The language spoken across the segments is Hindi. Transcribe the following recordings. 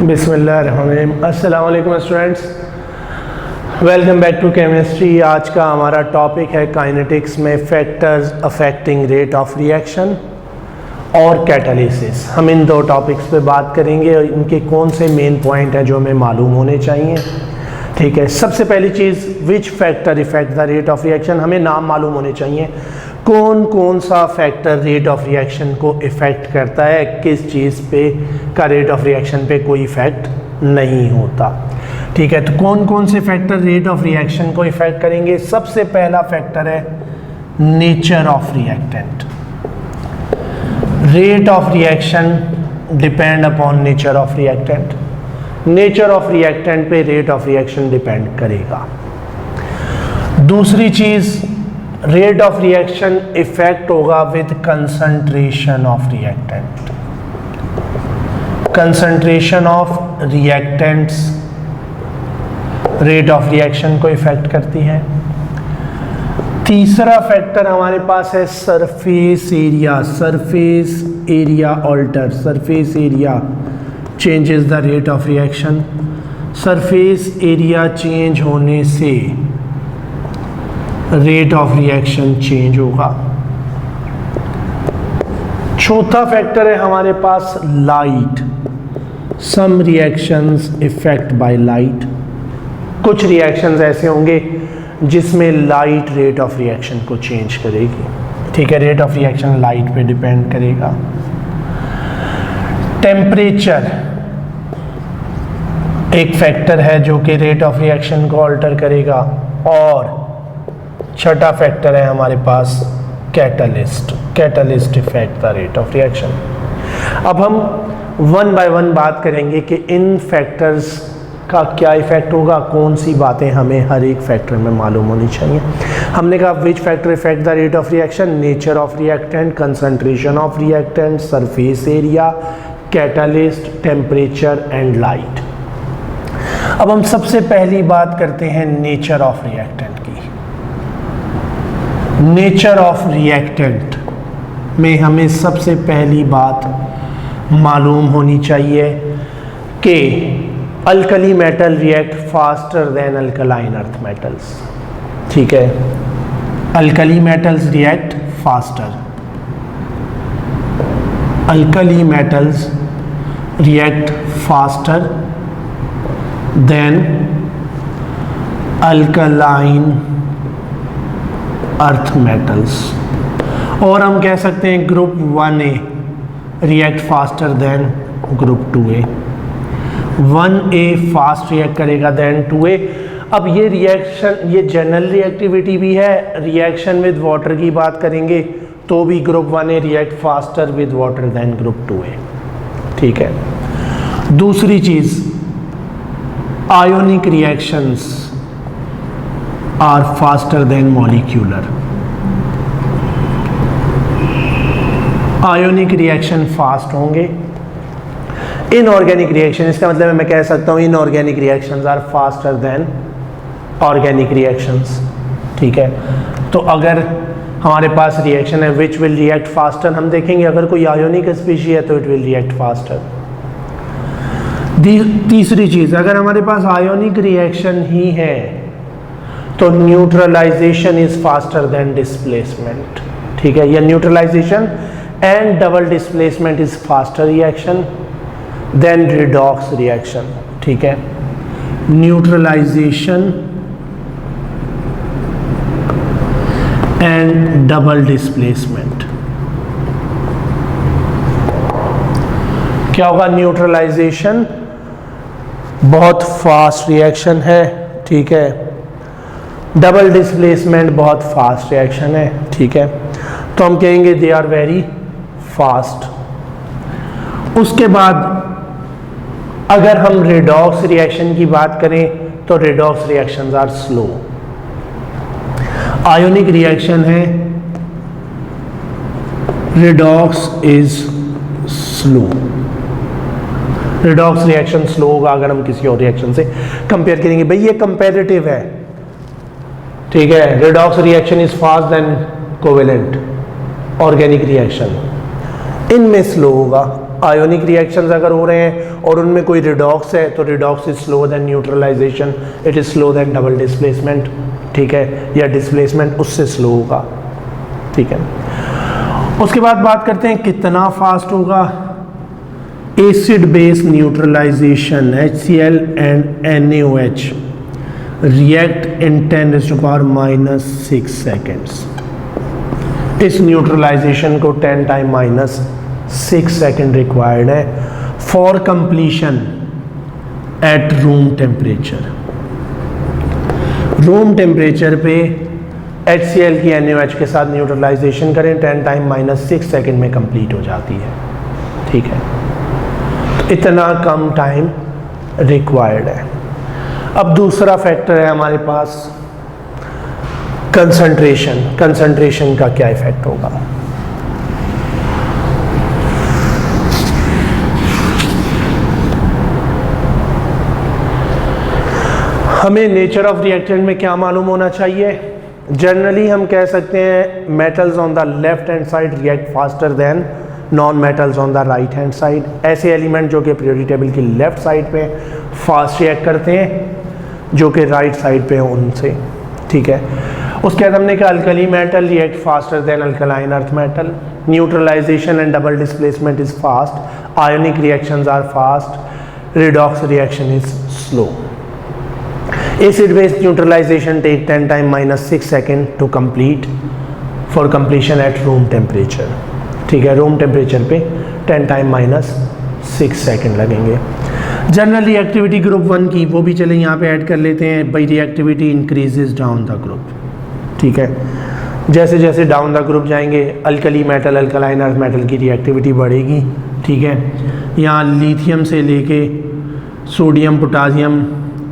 बिस्मिल्लाहिर्रहमानिर्रहीम। अस्सलाम वालेकुम students, welcome back to chemistry. आज का हमारा टॉपिक है काइनेटिक्स में factors affecting rate of reaction और कैटालिसिस। हम इन दो टॉपिक्स पे बात करेंगे और इनके कौन से मेन पॉइंट हैं जो हमें मालूम होने चाहिए। ठीक है, सबसे पहली चीज़, which factor effect the rate of reaction. हमें नाम मालूम होने चाहिए कौन कौन सा फैक्टर रेट ऑफ रिएक्शन को इफ़ेक्ट करता है, किस चीज़ पे का रेट ऑफ रिएक्शन पे कोई इफ़ेक्ट नहीं होता। ठीक है, तो कौन कौन से फैक्टर रेट ऑफ रिएक्शन को इफ़ेक्ट करेंगे। सबसे पहला फैक्टर है nature of reactant. Rate of reaction depend upon nature of reactant. Nature of reactant पे रेट ऑफ रिएक्शन डिपेंड करेगा। दूसरी चीज़, रेट ऑफ रिएक्शन इफेक्ट होगा with concentration of reactant. Concentration of reactants rate of reaction को इफेक्ट करती है। तीसरा फैक्टर हमारे पास है surface area. Surface area alter, surface area changes the rate of reaction. Surface area change होने से रेट ऑफ रिएक्शन चेंज होगा। चौथा फैक्टर है हमारे पास light. Some reactions effect by light. कुछ रिएक्शंस ऐसे होंगे जिसमें लाइट रेट ऑफ रिएक्शन को चेंज करेगी। ठीक है, रेट ऑफ रिएक्शन लाइट पे डिपेंड करेगा। टेम्परेचर एक फैक्टर है जो कि रेट ऑफ रिएक्शन को अल्टर करेगा। और छठा फैक्टर है हमारे पास catalyst. Catalyst effect the rate of reaction. अब हम वन बाय वन बात करेंगे कि इन फैक्टर्स का क्या इफेक्ट होगा, कौन सी बातें हमें हर एक फैक्टर में मालूम होनी चाहिए। हमने कहा विच factor effect the rate of reaction, nature of reactant, concentration of reactant, surface area, catalyst, temperature and light. अब हम सबसे पहली बात करते हैं नेचर ऑफ रिएक्टेंट की। नेचर ऑफ रिएक्टेंट में हमें सबसे पहली बात मालूम होनी चाहिए कि alkali metal react faster than alkaline earth metals. ठीक है, alkali metals react faster. Alkali metals react faster than alkaline earth metals. और हम कह सकते हैं group 1A react faster then group 2A। 1A fast react करेगा देन 2A। अब ये रिएक्शन, ये जनरल रिएक्टिविटी भी है। रिएक्शन विद वाटर की बात करेंगे तो भी group 1A react faster with water than group 2A। ठीक है, दूसरी चीज, ionic reactions are faster than molecular. Ionic reaction fast होंगे। इनऑर्गेनिक रिएक्शन, इसका मतलब मैं कह सकता हूं inorganic reactions are faster than organic reactions. ठीक है, तो अगर हमारे पास रिएक्शन है विच विल रिएक्ट फास्टर, हम देखेंगे अगर कोई आयोनिक स्पीशी है तो इट विल रिएक्ट फास्टर। तीसरी चीज, अगर हमारे पास आयोनिक रिएक्शन ही है तो neutralisation is faster than displacement. ठीक है, या neutralisation and double displacement is faster reaction than redox reaction. ठीक है, न्यूट्रलाइजेशन एंड डबल डिस्प्लेसमेंट। क्या होगा, न्यूट्रलाइजेशन बहुत फास्ट रिएक्शन है। ठीक है, डबल डिस्प्लेसमेंट बहुत फास्ट रिएक्शन है। ठीक है, तो हम कहेंगे दे आर वेरी फास्ट। उसके बाद अगर हम रिडॉक्स रिएक्शन की बात करें तो redox reactions are slow. Ionic reaction है, redox is slow. Redox reaction slow होगा अगर हम किसी और रिएक्शन से कंपेयर करेंगे। भाई ये कंपेरेटिव है। ठीक है, redox reaction is fast than covalent organic reaction, इनमें स्लो होगा। आयोनिक रिएक्शंस अगर हो रहे हैं और उनमें कोई रिडॉक्स है तो redox is slow than neutralisation, it is slow than double displacement, ठीक है, या डिस्प्लेसमेंट उससे स्लो होगा, ठीक है। उसके बाद बात करते हैं कितना फास्ट होगा। Acid base neutralisation HCl and NaOH react in 10⁻⁻6 seconds. इस न्यूट्रलाइजेशन को 10⁻⁻6 सेकेंड रिक्वायर्ड है for completion at room temperature. Room temperature पे HCl की NaOH के साथ न्यूट्रलाइजेशन करें 10⁻⁻6 सेकेंड में कंप्लीट हो जाती है, ठीक है। तो इतना कम टाइम रिक्वायर्ड है। अब दूसरा फैक्टर है हमारे पास कंसंट्रेशन। कंसंट्रेशन का क्या इफेक्ट होगा। हमें नेचर ऑफ रिएक्टेंट में क्या मालूम होना चाहिए। जनरली हम कह सकते हैं metals on the left hand side react faster then non metals on the right hand side. ऐसे एलिमेंट जो कि पीरियोडिक टेबल की लेफ्ट साइड पे फास्ट रिएक्ट करते हैं जो कि राइट साइड पे हैं उनसे, ठीक है। उसके बाद हमने कहा alkali metal react faster than alkaline earth metal. Neutralisation and double displacement is fast. Ionic reactions are fast. Redox reaction is slow. Acid base neutralization take 10⁻⁻6 second to complete for completion at room temperature, ठीक है। रूम टेम्परेचर पे 10⁻⁻6 सेकेंड लगेंगे। जनरल रिएक्टिविटी ग्रुप 1 की वो भी चले यहाँ पे ऐड कर लेते हैं। By reactivity increases down the group, ठीक है। जैसे जैसे डाउन द ग्रुप जाएंगे alkali metal alkaline earth metal की रिएक्टिविटी बढ़ेगी, ठीक है। यहाँ लिथियम से लेके sodium potassium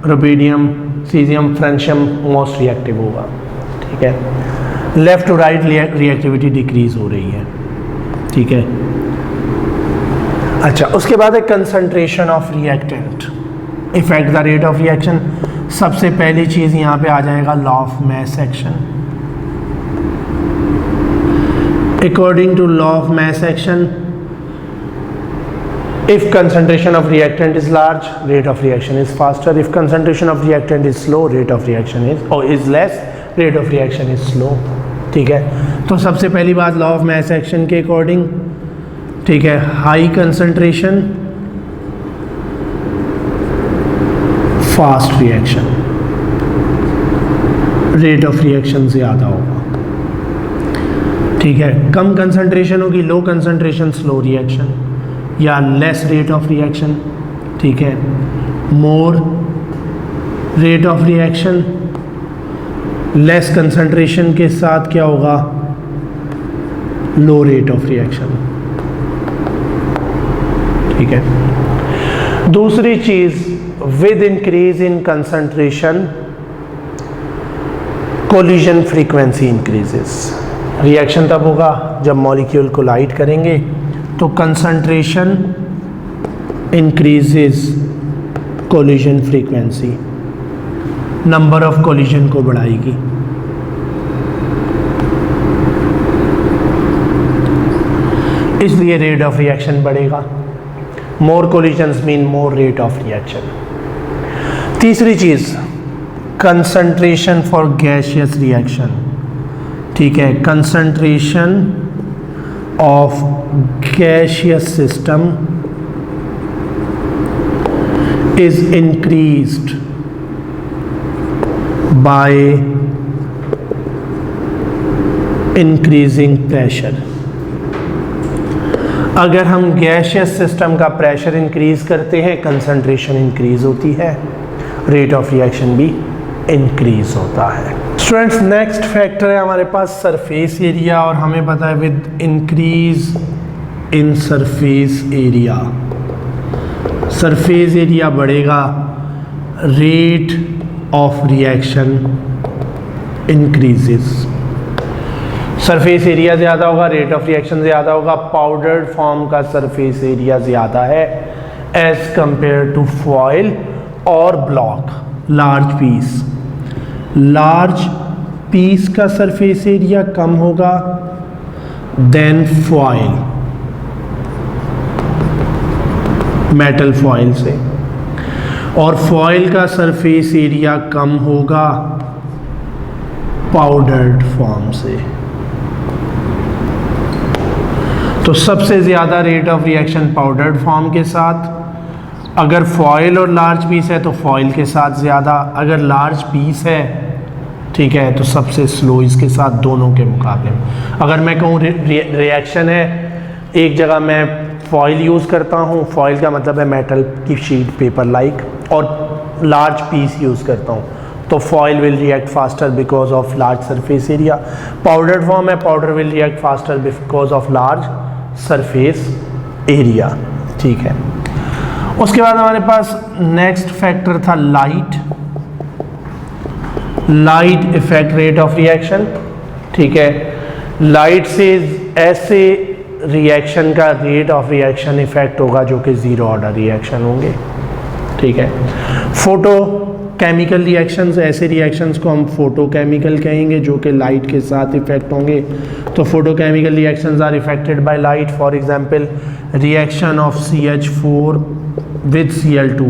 rubidium caesium francium most reactive होगा, ठीक है। Left to right reactivity decrease हो रही है, ठीक है। अच्छा, उसके बाद है concentration of reactant effect the rate of reaction. सबसे पहली चीज यहाँ पे आ जाएगा law of mass action. According to law of mass action, if concentration of reactant is large, rate of reaction is faster. If concentration of reactant is slow, rate of reaction is less, rate of reaction is slow, ठीक है। तो सबसे पहली बात लॉ ऑफ मास एक्शन के अकॉर्डिंग, ठीक है, high concentration fast reaction, rate of reaction ज़्यादा होगा, ठीक है। कम कंसंट्रेशन होगी लो कंसंट्रेशन स्लो रिएक्शन या लेस रेट ऑफ रिएक्शन, ठीक है। More rate of reaction less concentration के साथ क्या होगा लो रेट ऑफ रिएक्शन, ठीक है। दूसरी चीज with increase in concentration collision frequency increases. Reaction तब होगा जब मॉलिक्यूल कोलाइड करेंगे तो concentration increases collision frequency, number of collision को बढ़ाएगी। इसलिए रेट ऑफ रिएक्शन बढ़ेगा। More collisions mean more rate of reaction. तीसरी चीज कंसंट्रेशन फॉर गैसियस रिएक्शन, ठीक है। Concentration of gaseous system is increased by increasing pressure। अगर हम गैसियस सिस्टम का प्रेशर इंक्रीज करते हैं कंसंट्रेशन इंक्रीज होती है, रेट ऑफ रिएक्शन भी इंक्रीज होता है। स्टूडेंट्स, नेक्स्ट फैक्टर है हमारे पास सरफेस एरिया, और हमें पता है with increase in surface area, surface area बढ़ेगा, rate of reaction increases. Surface area ज़्यादा होगा, रेट ऑफ रिएक्शन ज़्यादा होगा। पाउडर्ड फॉर्म का सरफेस एरिया ज़्यादा है एज कंपेयर टू फॉइल और block. Large piece, large piece का सरफेस एरिया कम होगा देन फॉइल, मेटल फॉयल से, और फॉयल का सरफेस एरिया कम होगा पाउडर्ड फॉर्म से। तो सबसे ज़्यादा rate of reaction powdered form के साथ, अगर फॉयल और लार्ज पीस है तो फॉयल के साथ ज़्यादा, अगर लार्ज पीस है ठीक है तो सबसे स्लो इसके साथ, दोनों के मुकाबले में। अगर मैं कहूँ रिएक्शन है, एक जगह मैं फॉयल यूज़ करता हूँ, फॉयल का मतलब है मेटल की शीट पेपर लाइक, और लार्ज पीस यूज़ करता हूँ, तो foil will react faster because of large surface area. Powdered form है, powder will react faster because of large surface area, ठीक है। उसके बाद हमारे पास नेक्स्ट फैक्टर था light, light effect rate of reaction, ठीक है। लाइट से ऐसे रिएक्शन का रेट ऑफ रिएक्शन इफेक्ट होगा जो कि ज़ीरो ऑर्डर रिएक्शन होंगे, ठीक है। फोटो केमिकल रिएक्शंस, ऐसे रिएक्शंस को हम फोटोकेमिकल कहेंगे जो कि लाइट के साथ इफेक्ट होंगे। तो photochemical reactions are effected by light, for example reaction of CH4 with Cl2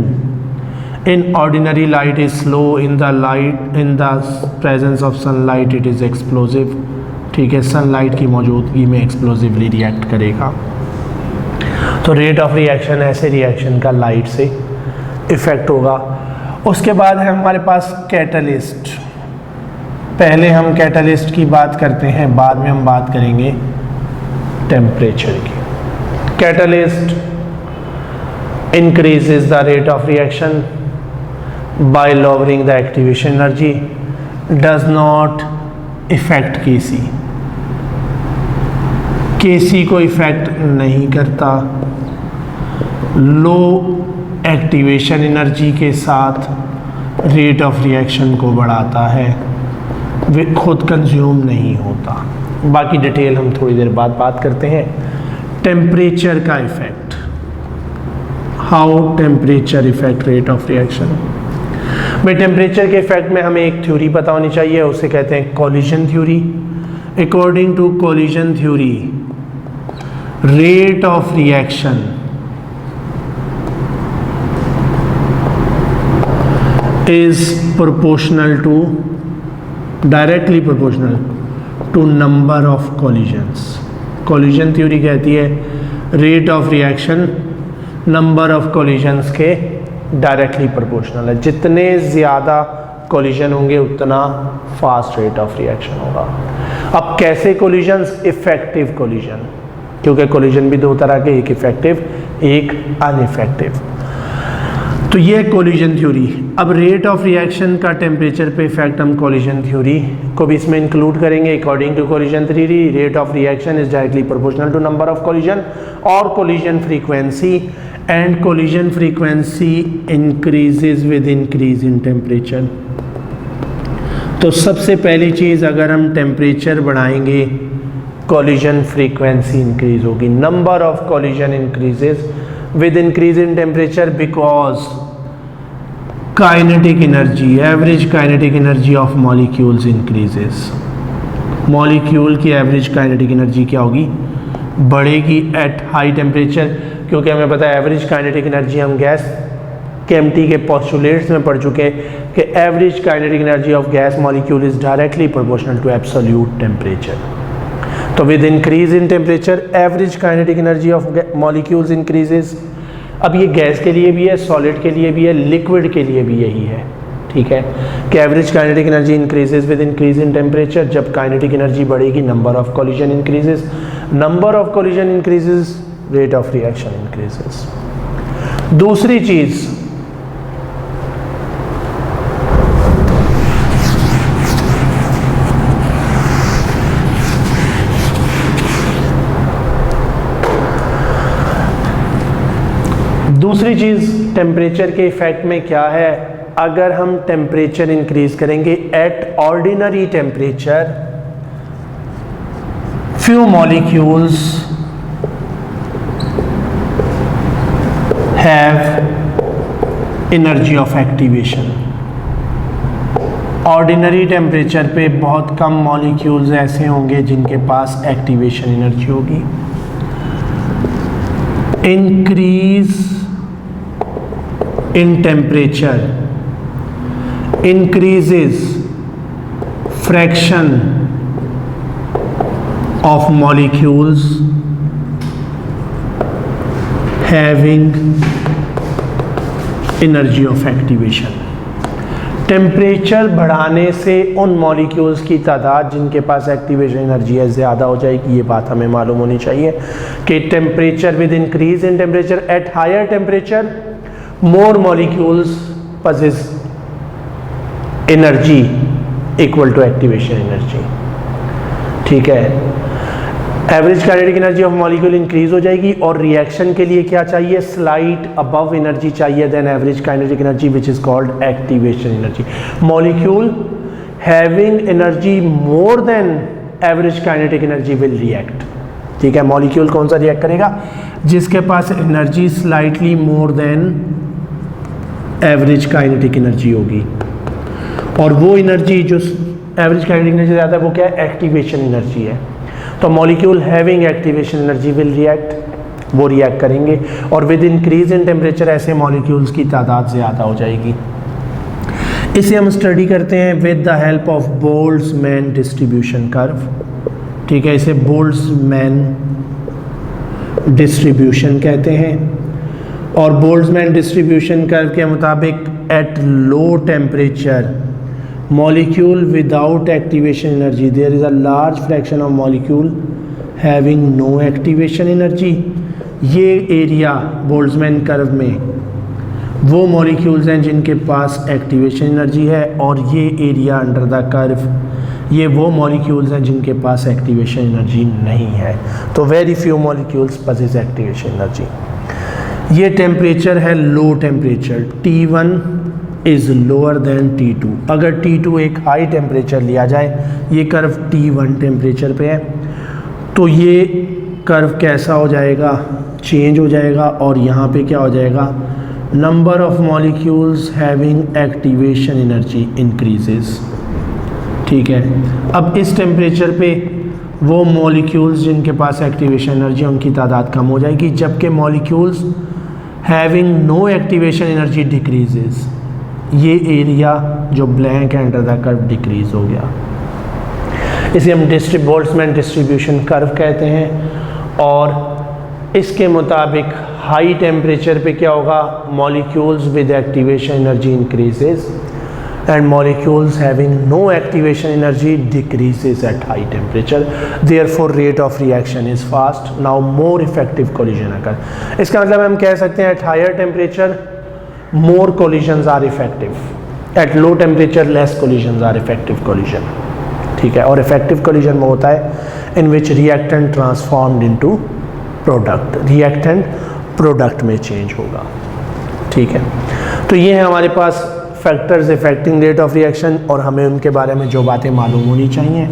in ordinary light is slow, in the presence of sunlight it is explosive, ठीक है। सनलाइट की मौजूदगी में एक्सप्लोसिवली रिएक्ट करेगा। तो रेट ऑफ रिएक्शन ऐसे रिएक्शन का लाइट से इफेक्ट होगा। उसके बाद है हमारे पास कैटलिस्ट। पहले हम कैटलिस्ट की बात करते हैं, बाद में हम बात करेंगे टेम्परेचर की। Catalyst increases the rate of reaction by lowering the activation energy, does not affect Kc, Kc को इफेक्ट नहीं करता, लो एक्टिवेशन एनर्जी के साथ रेट ऑफ रिएक्शन को बढ़ाता है, वे खुद कंज्यूम नहीं होता। बाकी डिटेल हम थोड़ी देर बाद बात करते हैं। टेम्परेचर का effect, how temperature effect rate of reaction. भाई टेम्परेचर के इफेक्ट में हमें एक थ्योरी पता होनी चाहिए, उसे कहते हैं collision theory. According to collision theory, rate of reaction is proportional to, directly proportional to number of collisions. Collision theory कहती है rate of reaction number of collisions के डायरेक्टली प्रोपोर्शनल है। जितने ज़्यादा कोलिजन होंगे उतना फास्ट रेट ऑफ रिएक्शन होगा। अब कैसे कोलिजन्स? इफेक्टिव कोलिजन, क्योंकि कोलिजन भी दो तरह के, एक इफेक्टिव एक अनइफेक्टिव। तो ये कोलिजन थ्योरी। अब रेट ऑफ रिएक्शन का टेम्परेचर पे इफेक्ट हम कोलिजन थ्योरी को भी इसमें इंक्लूड करेंगे। According to collision theory, rate of reaction is directly proportional to number of collision और collision frequency, and collision frequency increases with increase in temperature. तो सबसे पहली चीज़, अगर हम टेम्परेचर बढ़ाएंगे कोलिजन फ्रीक्वेंसी इंक्रीज होगी। Number of collision increases with increase in temperature because kinetic energy, average kinetic energy of molecules increases। Molecule की एवरेज काइनेटिक एनर्जी क्या होगी? बढ़ेगी एट हाई टेम्परेचर, क्योंकि हमें पता है एवरेज काइनेटिक एनर्जी, हम गैस केमिस्ट्री के पोस्टुलेट्स में पढ़ चुके हैं कि average kinetic energy of gas molecule is directly proportional to absolute temperature. तो with increase in temperature average kinetic energy of molecules increases. अब ये गैस के लिए भी है, सॉलिड के लिए भी है, लिक्विड के लिए भी यही है, ठीक है, कि average kinetic energy increases with increase in temperature. जब काइनेटिक एनर्जी बढ़ेगी, number of collision increases, number of collision increases, rate of reaction increases. दूसरी चीज, टेम्परेचर के इफेक्ट में क्या है? अगर हम टेम्परेचर इंक्रीज करेंगे at ordinary temperature, few molecules have energy of activation. Ordinary temperature पे बहुत कम मॉलिक्यूल्स ऐसे होंगे जिनके पास एक्टिवेशन एनर्जी होगी। Increase in temperature increases fraction of molecules having energy of activation। Temperature बढ़ाने से उन मॉलिक्यूल्स की तादाद जिनके पास एक्टिवेशन एनर्जी है ज़्यादा हो जाएगी। ये बात हमें मालूम होनी चाहिए कि temperature with increase in temperature at higher temperature more molecules possess energy equal to activation energy. ठीक है, average kinetic energy of molecule increase हो जाएगी और रिएक्शन के लिए क्या चाहिए, स्लाइट अबव एनर्जी चाहिए then average kinetic energy which is called activation energy. Molecule having energy more than average kinetic energy will react. ठीक है, मॉलिक्यूल कौन सा रिएक्ट करेगा, जिसके पास energy slightly more than average kinetic energy होगी, और वो एनर्जी जो एवरेज काइनेटिक एनर्जी ज़्यादा है वो क्या है, एक्टिवेशन एनर्जी है। तो molecule having activation energy will react, वो रिएक्ट करेंगे, और विद इंक्रीज इन टेम्परेचर ऐसे मॉलिक्यूल्स की तादाद ज़्यादा हो जाएगी। इसे हम स्टडी करते हैं with the help of Boltzmann distribution curve. ठीक है, इसे बोल्ट्जमैन डिस्ट्रीब्यूशन कहते हैं, और बोल्ट्जमैन डिस्ट्रीब्यूशन कर्व के मुताबिक at low temperature molecule without activation energy there is a large fraction of molecule having no activation energy। ये एरिया बोल्ट्जमैन कर्व में वो मॉलिक्यूल्स हैं जिनके पास एक्टिवेशन एनर्जी है, और ये एरिया अंडर द कर्व ये वो मॉलिक्यूल्स हैं जिनके पास एक्टिवेशन एनर्जी नहीं है। तो very few molecules possess activation energy. ये टेम्परेचर है low temperature, T1 is lower than T2। अगर T2 एक हाई टेम्परेचर लिया जाए, ये कर्व T1 टेम्परेचर पे है, तो ये कर्व कैसा हो जाएगा, चेंज हो जाएगा, और यहाँ पे क्या हो जाएगा, number of molecules having activation energy increases. ठीक है, अब इस टेम्परेचर पे वो मॉलिक्यूल्स जिनके पास एक्टिवेशन एनर्जी उनकी तादाद कम हो जाएगी, जबकि molecules having no activation energy decreases. ये एरिया जो ब्लैंक है अंडर द कर्व डिक्रीज हो गया। इसे हम बोल्ट्जमैन डिस्ट्रीब्यूशन कर्व कहते हैं, और इसके मुताबिक हाई टेम्परेचर पे क्या होगा, molecules with activation energy increases and molecules having no activation energy decreases at high temperature, therefore rate of reaction is fast, now more effective collision occur. इसका मतलब हम कह सकते हैं at higher temperature more collisions are effective, at low temperature less collisions are effective collision। ठीक है, और effective collision में होता है in which reactant transformed into product, reactant product में change होगा। ठीक है, तो ये है हमारे पास factors affecting rate of reaction, और हमें उनके बारे में जो बातें मालूम होनी चाहिए।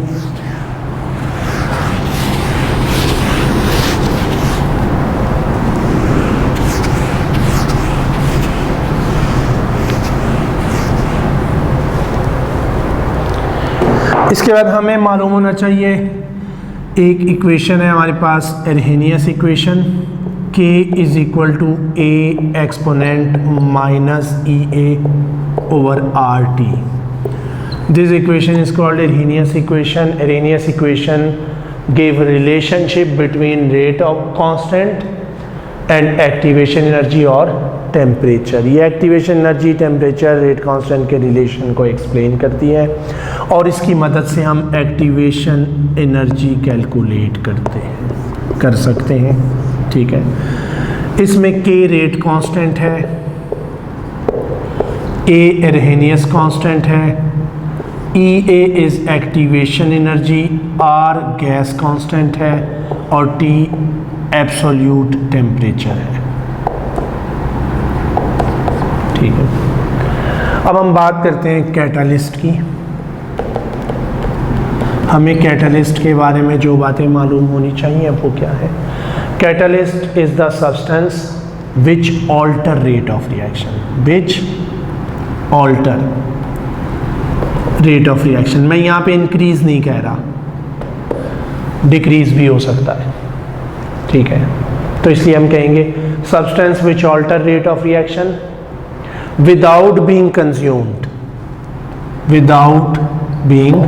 इसके बाद हमें मालूम होना चाहिए, एक इक्वेशन है हमारे पास Arrhenius equation, K is equal to A exponent minus EA over RT। This equation is called Arrhenius equation. Arrhenius equation give relationship between rate of constant and activation energy और टेम्परेचर। ये activation energy, temperature, rate constant के रिलेशन को एक्सप्लेन करती है, और इसकी मदद से हम एक्टिवेशन एनर्जी कैलकुलेट कर सकते हैं। ठीक है, इसमें K रेट कांस्टेंट है, A एरहेनियस कांस्टेंट है, EA is activation energy, R gas constant है, और T एब्सोल्यूट टेम्परेचर है। ठीक है, अब हम बात करते हैं कैटालिस्ट की। हमें कैटालिस्ट के बारे में जो बातें मालूम होनी चाहिए वो क्या है। Catalyst is the substance which alter rate of reaction, which alter rate of reaction. मैं यहाँ पे इंक्रीज नहीं कह रहा, डिक्रीज भी हो सकता है। ठीक है, तो इसलिए हम कहेंगे substance which alter rate of reaction. Without being consumed, without being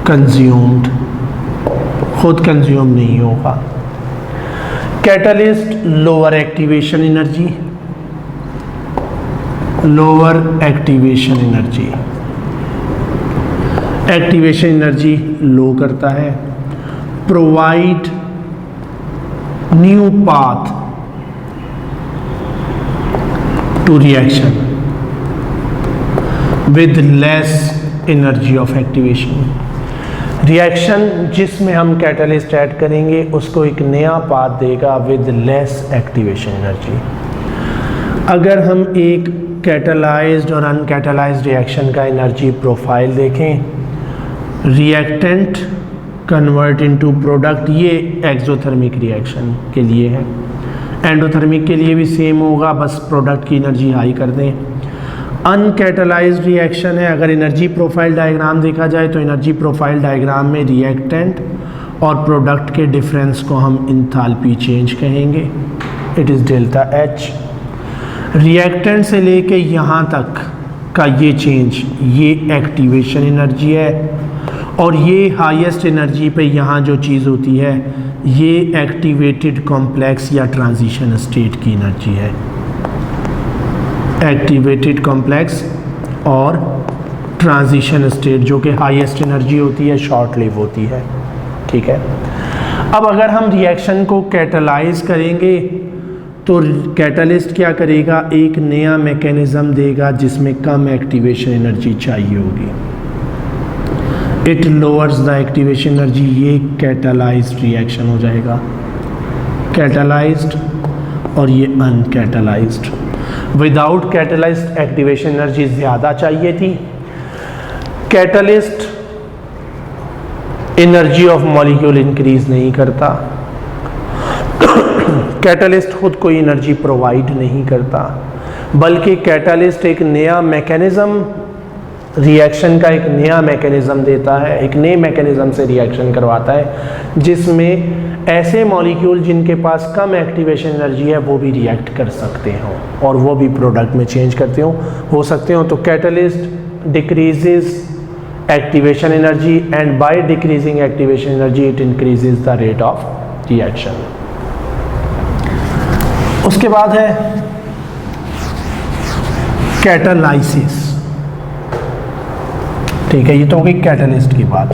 consumed, खुद कंज्यूम नहीं होगा। Catalyst lower activation energy, lower activation energy, activation energy low करता है। Provide new path to reaction with less energy of activation. Reaction जिसमें हम कैटलिस्ट ऐड करेंगे उसको एक नया पाथ देगा विद लेस एक्टिवेशन एनर्जी। अगर हम एक कैटलाइज्ड और अनकैटलाइज्ड रिएक्शन का एनर्जी प्रोफाइल देखें, रिएक्टेंट कन्वर्ट इनटू प्रोडक्ट, ये एक्सोथर्मिक रिएक्शन के लिए है। एंडोथर्मिक के लिए भी सेम होगा, बस प्रोडक्ट की एनर्जी हाई कर दें। अनकैटलाइज्ड रिएक्शन है, अगर एनर्जी प्रोफाइल डायग्राम देखा जाए तो एनर्जी प्रोफाइल डायग्राम में रिएक्टेंट और प्रोडक्ट के डिफरेंस को हम इंथैल्पी चेंज कहेंगे, it is delta H. Reactant से लेके यहाँ तक का ये चेंज, ये एक्टिवेशन एनर्जी है, और ये हाईएस्ट एनर्जी पे यहाँ जो चीज़ होती है ये एक्टिवेटेड कॉम्प्लेक्स या ट्रांजिशन स्टेट की एनर्जी है। एक्टिवेटेड कॉम्प्लेक्स और ट्रांजिशन स्टेट जो कि हाईएस्ट एनर्जी होती है, शॉर्ट लिव होती है, ठीक है। अब अगर हम रिएक्शन को कैटलाइज करेंगे तो कैटलिस्ट क्या करेगा, एक नया मैकेनिज्म देगा जिसमें कम एक्टिवेशन एनर्जी चाहिए होगी। It lowers the activation energy, ये कैटलाइज्ड रिएक्शन हो जाएगा, कैटलाइज्ड, और ये uncatalysed. Without catalysed activation energy ज़्यादा चाहिए थी। Catalyst energy of molecule increase नहीं करता, कैटलिस्ट खुद कोई एनर्जी प्रोवाइड नहीं करता, बल्कि कैटलिस्ट एक नया मैकेनिज्म, रिएक्शन का एक नया मैकेनिज्म देता है, एक नए मैकेनिज्म से रिएक्शन करवाता है जिसमें ऐसे मॉलिक्यूल जिनके पास कम एक्टिवेशन एनर्जी है वो भी रिएक्ट कर सकते हो और वो भी प्रोडक्ट में चेंज करते हो सकते हो। तो catalyst decreases activation energy and by decreasing activation energy it increases the rate of reaction. उसके बाद है कैटालाइसिस, ठीक है, ये तो हो गई कैटलिस्ट की बात।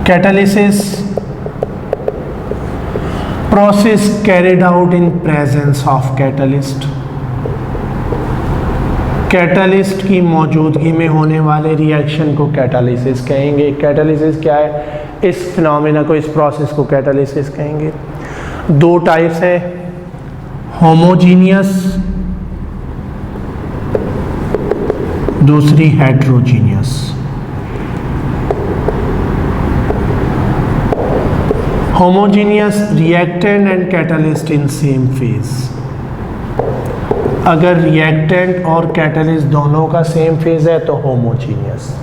Catalysis process carried out in presence of catalyst, कैटलिस्ट की मौजूदगी में होने वाले रिएक्शन को कैटालिसिस कहेंगे। कैटालिसिस क्या है, इस फिनोमेना को, इस प्रोसेस को कैटालिसिस कहेंगे। दो टाइप्स हैं, होमोजीनियस, दूसरी heterogeneous. Homogeneous reactant and catalyst in same phase. अगर रिएक्टेंट और कैटलिस्ट दोनों का सेम फेज है तो homogeneous.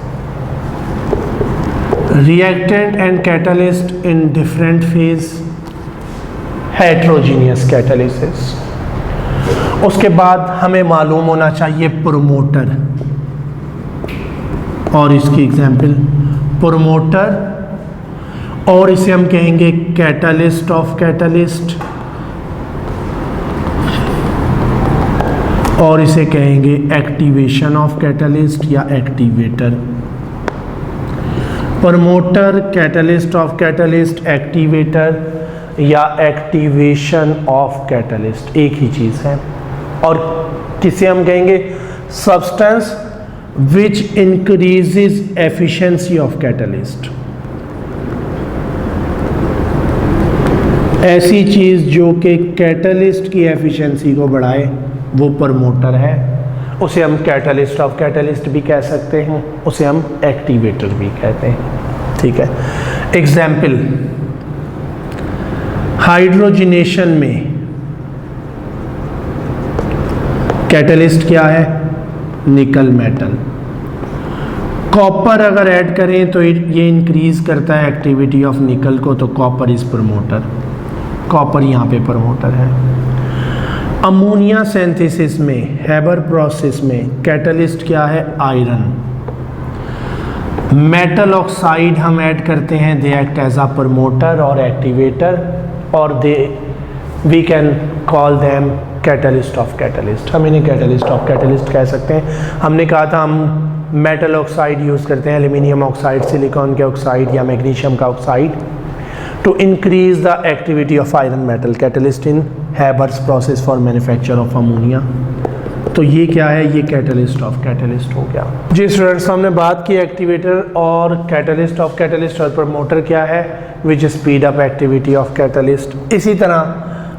Reactant and catalyst in different phase, heterogeneous catalysis. उसके बाद हमें मालूम होना चाहिए प्रोमोटर, और इसकी एग्जाम्पल प्रोमोटर, और इसे हम कहेंगे कैटलिस्ट ऑफ कैटलिस्ट, और इसे कहेंगे एक्टिवेशन ऑफ कैटलिस्ट या activator. Promoter, catalyst of catalyst, activator या एक्टिवेशन ऑफ कैटलिस्ट एक ही चीज़ है। और किसे हम कहेंगे substance which increases efficiency of catalyst, ऐसी चीज़ जो कि कैटलिस्ट की एफिशिएंसी को बढ़ाए वो प्रमोटर है, उसे हम कैटलिस्ट ऑफ कैटलिस्ट भी कह सकते हैं, उसे हम एक्टिवेटर भी कहते हैं, ठीक है। एग्जाम्पल, हाइड्रोजिनेशन में कैटलिस्ट क्या है, निकल मेटल। कॉपर अगर ऐड करें तो ये इंक्रीज करता है एक्टिविटी ऑफ निकल को, तो कॉपर इज प्रमोटर, कॉपर यहाँ पे प्रमोटर है। अमोनिया सिंथेसिस में, हेबर प्रोसेस में कैटलिस्ट क्या है? आयरन। मेटल ऑक्साइड हम ऐड करते हैं, they act as a promoter और एक्टिवेटर, और we can call them catalyst of catalyst. हम इन्हें कैटलिस्ट ऑफ कैटलिस्ट कह सकते हैं। हमने कहा था हम मेटल ऑक्साइड यूज़ करते हैं, एल्यूमिनियम ऑक्साइड, सिलिकॉन के ऑक्साइड या मैग्नीशियम का oxide, to increase the activity of iron metal. Catalyst in Haber's process for manufacture of ammonia. तो ये क्या है? ये कैटलिस्ट ऑफ कैटलिस्ट हो गया। जी स्टूडेंट्स, हमने बात की एक्टिवेटर और कैटलिस्ट ऑफ कैटलिस्ट, और प्रमोटर क्या है? Which speed up activity of catalyst. इसी तरह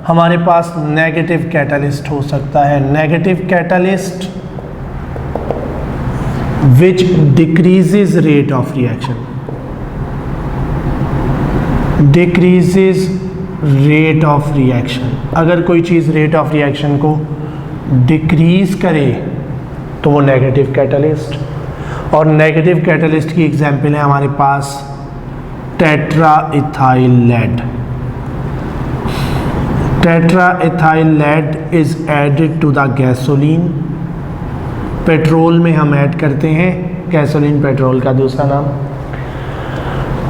हमारे पास नेगेटिव कैटलिस्ट हो सकता है। Negative catalyst which decreases rate of reaction, decreases rate of reaction. अगर कोई चीज़ रेट ऑफ रिएक्शन को डिक्रीज करे तो वो नेगेटिव कैटलिस्ट। और नेगेटिव कैटलिस्ट की एग्जांपल है हमारे पास टेट्रा इथाइल लेड। Tetra ethyl lead is added to the gasoline. Petrol में हम ऐड करते हैं, गैसोलीन पेट्रोल का दूसरा नाम,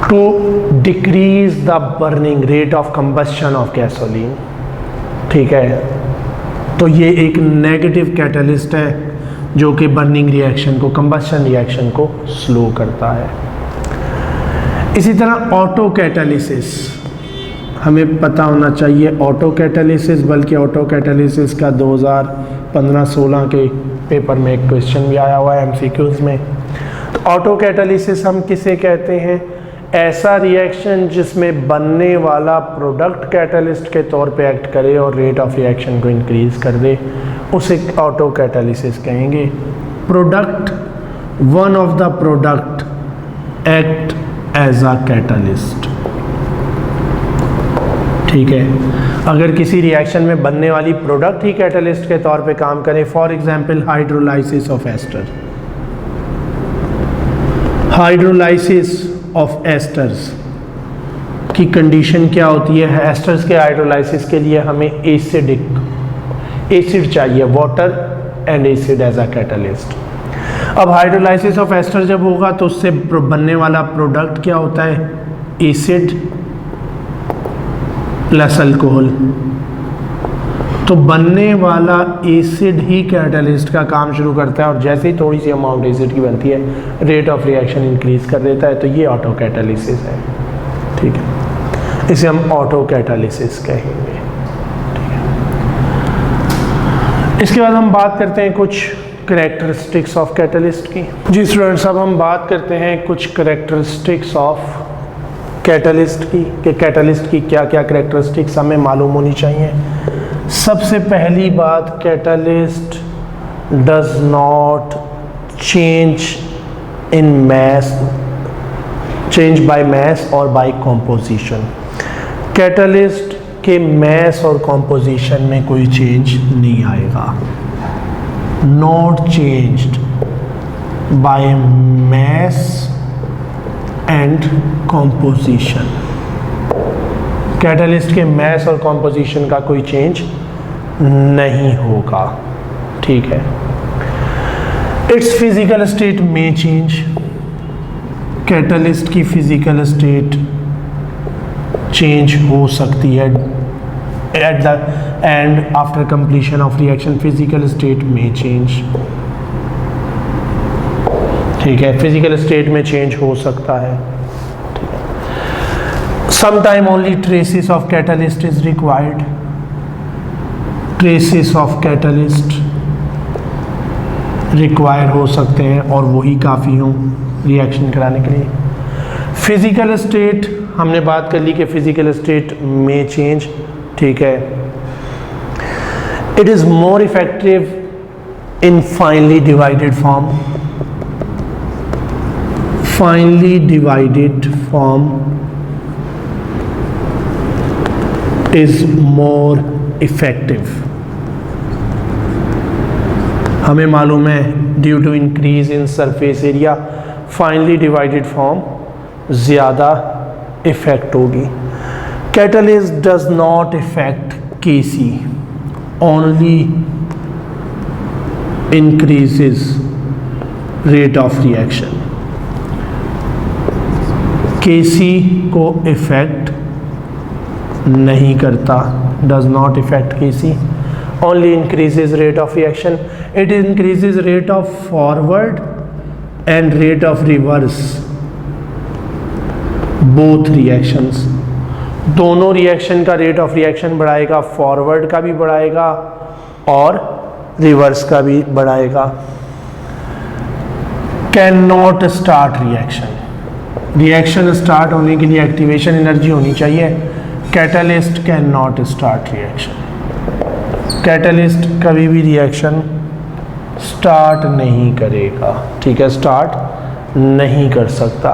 to decrease the burning rate of combustion of gasoline. ठीक है, तो ये एक नेगेटिव कैटलिस्ट है जो कि बर्निंग रिएक्शन को, कंबस्शन रिएक्शन को स्लो करता है। इसी तरह ऑटो कैटालिसिस, हमें पता होना चाहिए ऑटो कैटालिसिस, बल्कि ऑटो कैटालिसिस का 2015-16 के पेपर में एक क्वेश्चन भी आया हुआ है एमसीक्यूज में। तो ऑटो कैटालिसिस हम किसे कहते हैं? ऐसा रिएक्शन जिसमें बनने वाला प्रोडक्ट कैटलिस्ट के तौर पे एक्ट करे और रेट ऑफ रिएक्शन को इंक्रीज कर दे, उसे ऑटो कैटालिसिस कहेंगे। Product, one of the product act as a catalyst. ठीक है, अगर किसी रिएक्शन में बनने वाली प्रोडक्ट ही कैटलिस्ट के तौर पे काम करे, for example hydrolysis of ester. Hydrolysis of esters की कंडीशन क्या होती है? एस्टर्स के हाइड्रोलाइसिस के लिए हमें एसिड चाहिए, water and acid as a catalyst. अब हाइड्रोलाइसिस ऑफ एस्टर जब होगा तो उससे बनने वाला प्रोडक्ट क्या होता है? Acid plus alcohol. तो बनने वाला एसिड ही कैटलिस्ट का काम शुरू करता है, और जैसे ही थोड़ी सी अमाउंट एसिड की बनती है, रेट ऑफ रिएक्शन इंक्रीज कर देता है। तो ये ऑटो कैटालिसिस है। ठीक है, इसे हम ऑटो कैटालिसिस कहेंगे। ठीक है, इसके बाद हम बात करते हैं कुछ कैरेक्टरिस्टिक्स ऑफ कैटलिस्ट की। जी स्टूडेंट्स, अब हम बात करते हैं कुछ कैरेक्टरिस्टिक्स ऑफ कैटलिस्ट की, कि कैटलिस्ट की क्या क्या कैरेक्टरिस्टिक्स हमें मालूम होनी चाहिए। सबसे पहली बात, catalyst does not change in mass, change by mass और बाय कॉम्पोजिशन। कैटलिस्ट के मैस और कॉम्पोजिशन में कोई चेंज नहीं आएगा। Not changed by mass and composition. Catalyst के मैस और कॉम्पोजिशन का कोई चेंज नहीं होगा। ठीक है, इट्स फिजिकल स्टेट में चेंज। कैटलिस्ट की फिजिकल स्टेट चेंज हो सकती है at the end after completion of reaction. Physical state में चेंज, ठीक है, फिजिकल स्टेट में चेंज हो सकता है। Sometime only traces of catalyst is required. Traces of catalyst require हो सकते हैं और वही काफ़ी हों रिएक्शन कराने के लिए। फिजिकल स्टेट हमने बात कर ली कि फिजिकल स्टेट में चेंज। ठीक है, it is more effective in finally divided form. Finally divided form is more effective। हमें मालूम है due to increase in surface area finally divided form ज़्यादा इफेक्ट होगी। Catalyst does not effect KC. only increases rate of reaction. Kc को इफेक्ट नहीं करता, does not affect Kc, only increases rate of reaction. It increases rate of forward and rate of reverse, both reactions. दोनों रिएक्शन का रेट ऑफ रिएक्शन बढ़ाएगा, फॉरवर्ड का भी बढ़ाएगा और रिवर्स का भी बढ़ाएगा. Can not start reaction. Reaction start होने के लिए एक्टिवेशन एनर्जी होनी चाहिए. Catalyst can not start reaction. Catalyst कभी भी रिएक्शन स्टार्ट नहीं करेगा. ठीक है, स्टार्ट नहीं कर सकता.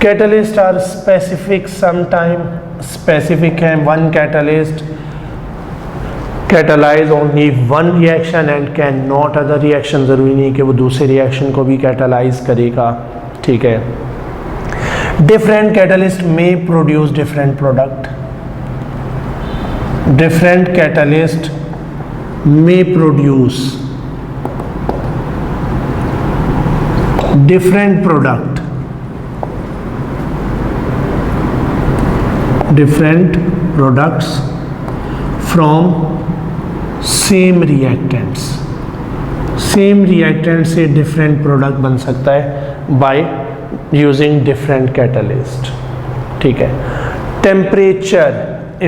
Catalyst are specific, sometime specific है. One catalyst catalyse only one reaction and can not other reaction. ज़रूरी नहीं कि वो दूसरे रिएक्शन को भी कैटलाइज करेगा. ठीक है. Different catalyst may produce different product. Different catalyst may produce different product. different products from same reactants. Same reactant से different product बन सकता है by using different catalyst. ठीक है. Temperature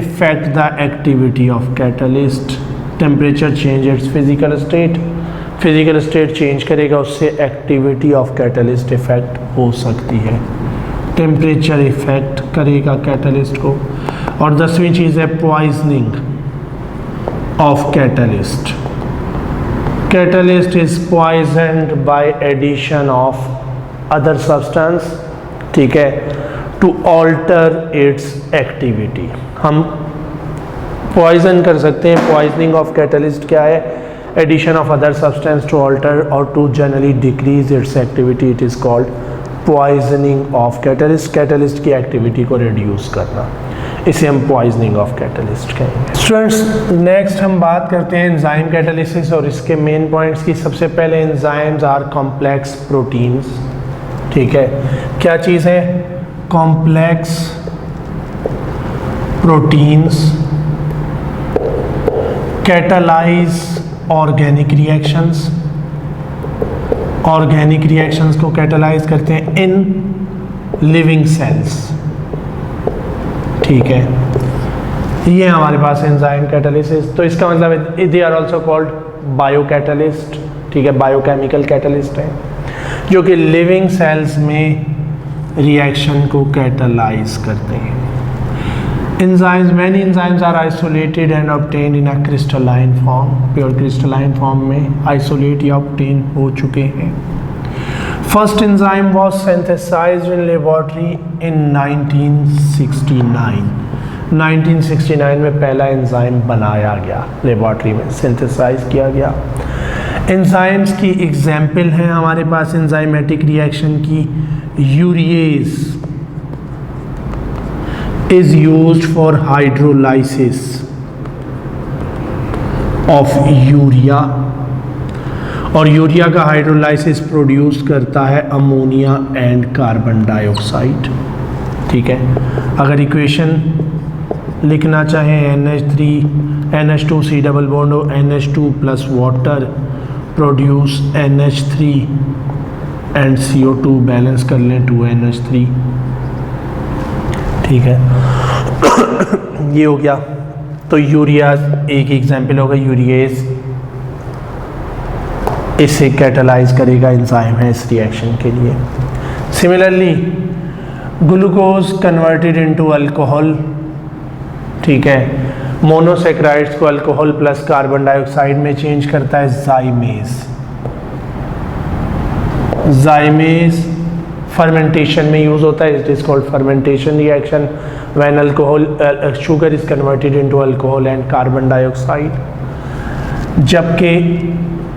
affect the activity of catalyst. Temperature change its physical state. Physical state change करेगा, उससे activity of catalyst effect हो सकती है. टेम्परेचर इफेक्ट करेगा कैटलिस्ट को. और 10वीं चीज़ है poisoning of catalyst. Catalyst is poisoned by addition of other substance. ठीक है, टू ऑल्टर इट्स एक्टिविटी. हम पॉइजन कर सकते हैं. पॉइजनिंग ऑफ कैटलिस्ट क्या है? Addition of other substance to alter or to generally decrease its activity. It is called poisoning of catalyst. कैटलिस्ट की एक्टिविटी को रिड्यूस करना, इसे हम पॉइजनिंग ऑफ कैटलिस्ट कहेंगे. स्टूडेंट्स, नेक्स्ट हम बात करते हैं एंजाइम कैटालिसिस और इसके मेन पॉइंट्स की. सबसे पहले एंजाइम्स आर कॉम्प्लेक्स प्रोटीन्स. ठीक है, क्या चीज़ है? Complex proteins catalyse organic reactions. Organic reactions को कैटालाइज करते हैं इन लिविंग सेल्स. ठीक है, ये हमारे पास एंजाइम कैटालिसिस. तो इसका मतलब they are also called bio catalyst. ठीक है, बायोकेमिकल कैटालिस्ट है जो कि लिविंग सेल्स में रिएक्शन को कैटालाइज करते हैं. Enzymes, many enzymes are isolated and obtained in a crystalline form. Pure crystalline form में आइसोलेट या ऑब्टेन हो चुके हैं. First enzyme was synthesised in laboratory in 1969. 1969 में पहला एंजाइम बनाया गया, लेबोरेटरी में सिंथेसाइज किया गया. एंजाइम्स की एग्जाम्पल हैं हमारे पास एंजाइमेटिक रिएक्शन की. Urease is used for hydrolysis of urea और यूरिया का हाइड्रोलाइसिस प्रोड्यूस करता है अमोनिया एंड कार्बन डाइऑक्साइड. ठीक है, अगर इक्वेशन लिखना चाहें NH2 डबल बॉन्ड हो NH2 plus water produce NH3 and CO2 balance कर लें 2NH3. ठीक है, ये हो गया. तो यूरिया एक एग्जाम्पल होगा. यूरिएज इसे कैटालाइज करेगा, एंजाइम है इस रिएक्शन के लिए. Similarly glucose converted into alcohol. ठीक है, मोनोसेक्राइड्स को अल्कोहल प्लस कार्बन डाइऑक्साइड में चेंज करता है जाइमेज. जाइमेज फर्मेंटेशन में यूज होता है. It is called fermentation reaction when alcohol sugar is converted into alcohol and carbon dioxide. जबकि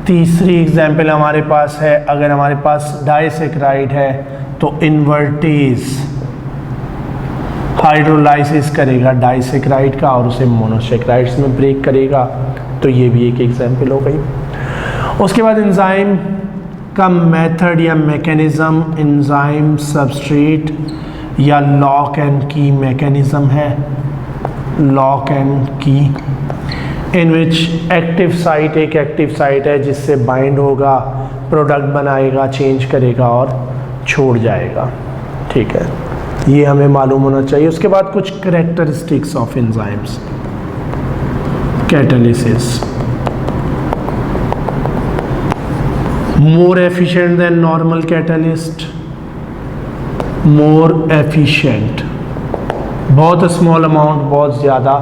तीसरी एग्जाम्पल हमारे पास है, अगर हमारे पास डाइसेक्राइड है तो इन्वर्टेज हाइड्रोलाइसिस करेगा डाइसेक्राइड का और उसे मोनोसेक्राइड्स में ब्रेक करेगा तो ये भी एक एग्जाम्पल हो गई। उसके बाद एंजाइम का मेथड या मैकेनिज़्म, एंजाइम सबस्ट्रेट या लॉक एंड की मैकेनिज़्म है, लॉक एंड की, इन विच एक्टिव साइट एक एक्टिव साइट है जिससे बाइंड होगा, प्रोडक्ट बनाएगा, चेंज करेगा और छोड़ जाएगा। ठीक है, ये हमें मालूम होना चाहिए। उसके बाद कुछ characteristics of enzymes. Catalysis, more efficient than normal catalyst, more efficient, बहुत स्मॉल अमाउंट बहुत ज़्यादा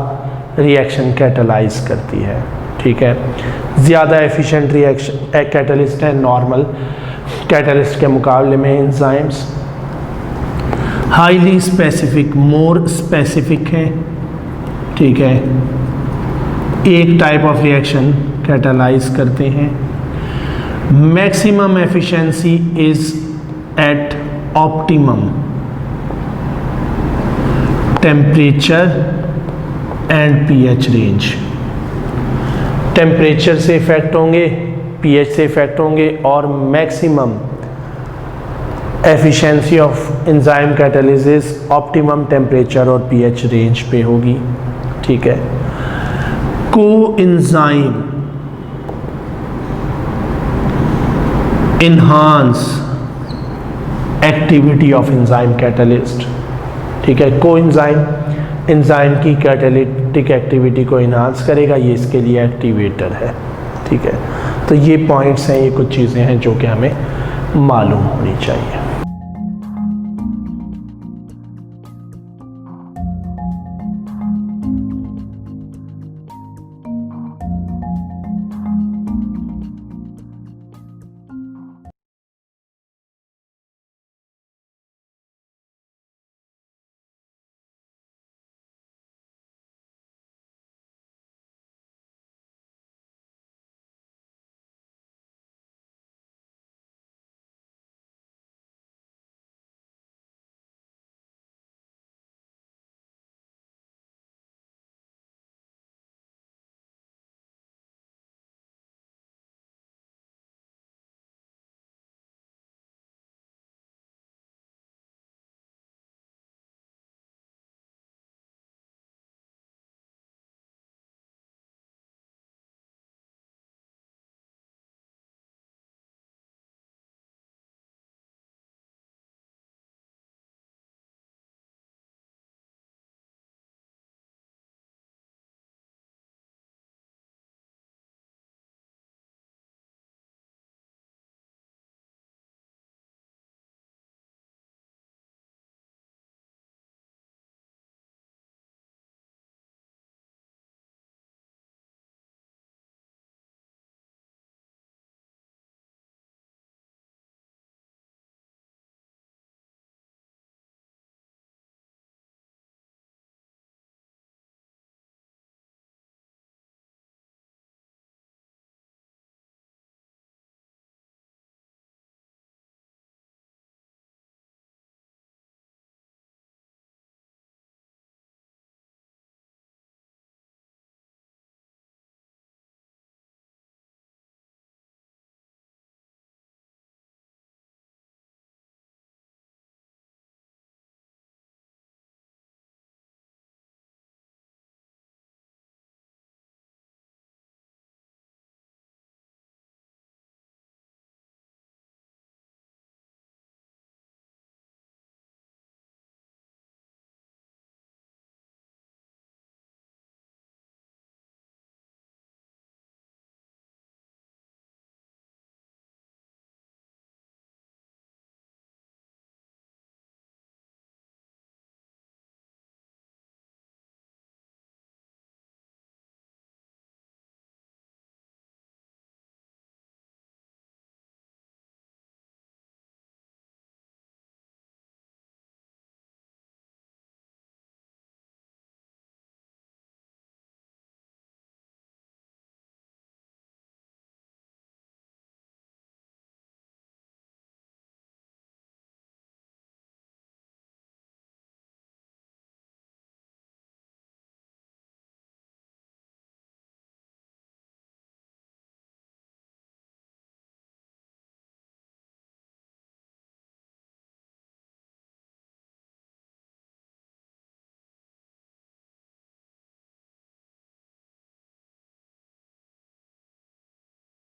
रिएक्शन कैटलाइज करती है। ठीक है, ज़्यादा एफिशिएंट रिएक्शन कैटलिस्ट है नॉर्मल कैटलिस्ट के मुकाबले में enzymes. Highly specific, more specific है। ठीक है, एक टाइप ऑफ रिएक्शन कैटलाइज करते हैं। Maximum efficiency is at optimum temperature and pH range. Temperature से इफेक्ट होंगे, पीएच से इफेक्ट होंगे और maximum efficiency of enzyme catalysis optimum temperature और पीएच रेंज पे होगी। ठीक है, coenzyme enhance activity of enzyme catalyst. ठीक है, कोएंजाइम एंजाइम की कैटालिटिक एक्टिविटी को इन्हांस करेगा, ये इसके लिए एक्टिवेटर है। ठीक है, तो ये पॉइंट्स हैं, ये कुछ चीज़ें हैं जो कि हमें मालूम होनी चाहिए।